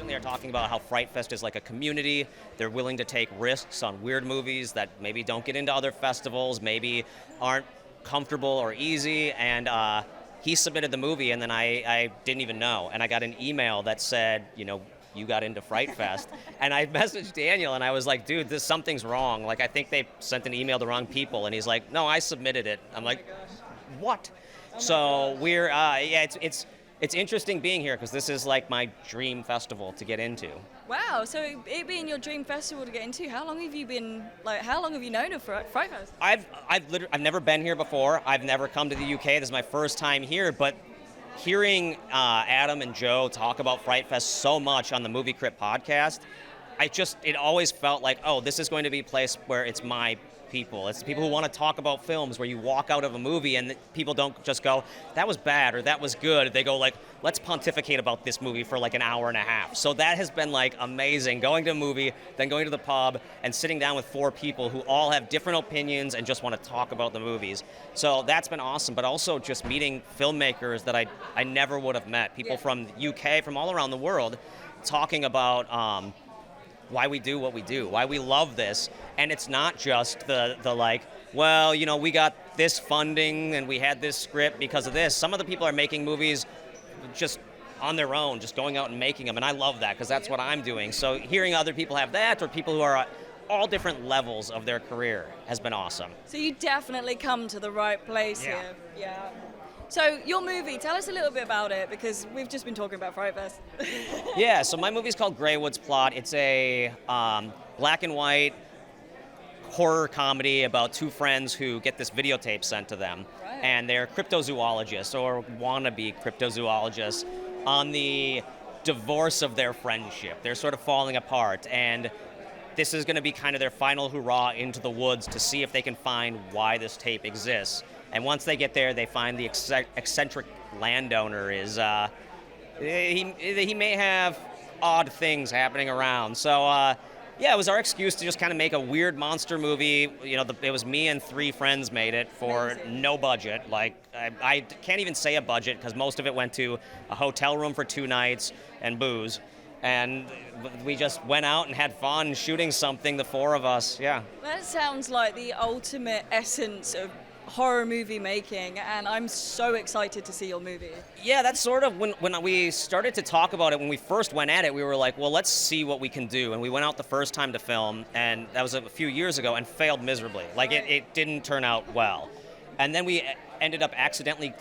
constantly are talking about how FrightFest is like a community. They're willing to take risks on weird movies that maybe don't get into other festivals, maybe aren't comfortable or easy, and he submitted the movie, and then I didn't even know, and I got an email that said, you got into FrightFest. And I messaged Daniel, and I was like, dude, something's wrong. Like, I think they sent an email to the wrong people. And he's like, no, I submitted it. I'm like, what? So we're, it's interesting being here, because this is like my dream festival to get into. Wow, so it being your dream festival to get into, how long have you known of FrightFest? I've never been here before. I've never come to the UK. This is my first time here, but hearing Adam and Joe talk about FrightFest so much on the Movie Crypt podcast, it always felt like, oh, this is going to be a place where it's my people. It's the people who want to talk about films, where you walk out of a movie and people don't just go, that was bad or that was good. They go like, let's pontificate about this movie for like an hour and a half. So that has been like amazing, going to a movie, then going to the pub and sitting down with 4 people who all have different opinions and just want to talk about the movies. So that's been awesome, but also just meeting filmmakers that I never would have met, people from the UK, from all around the world, talking about why we do what we do, why we love this. And it's not just the like, well, we got this funding and we had this script because of this. Some of the people are making movies just on their own, just going out and making them. And I love that, because that's what I'm doing. So hearing other people have that, or people who are at all different levels of their career, has been awesome. So you definitely come to the right place here. Yeah. So your movie, tell us a little bit about it, because we've just been talking about FrightFest. Yeah, so my movie's called Greywoods Plot. It's a black and white horror comedy about 2 friends who get this videotape sent to them. Right. And they're cryptozoologists, or wannabe cryptozoologists, on the divorce of their friendship. They're sort of falling apart, and this is going to be kind of their final hurrah into the woods to see if they can find why this tape exists. And once they get there, they find the eccentric landowner is, he may have odd things happening around. So, it was our excuse to just kind of make a weird monster movie. It was me and 3 friends made it for no budget. Like, I can't even say a budget, because most of it went to a hotel room for 2 nights and booze. And we just went out and had fun shooting something, the 4 of us, yeah. That sounds like the ultimate essence of horror movie making, and I'm so excited to see your movie. Yeah, that's sort of when we started to talk about it. When we first went at it, we were like, well, let's see what we can do. And we went out the first time to film, and that was a few years ago, and failed miserably. Like, it didn't turn out well. And then we ended up accidentally,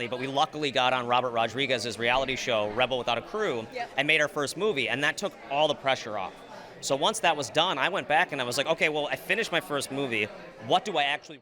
but we luckily got on Robert Rodriguez's reality show, Rebel Without a Crew, and made our first movie, and that took all the pressure off. So once that was done, I went back and I was like, okay, well, I finished my first movie. What do I actually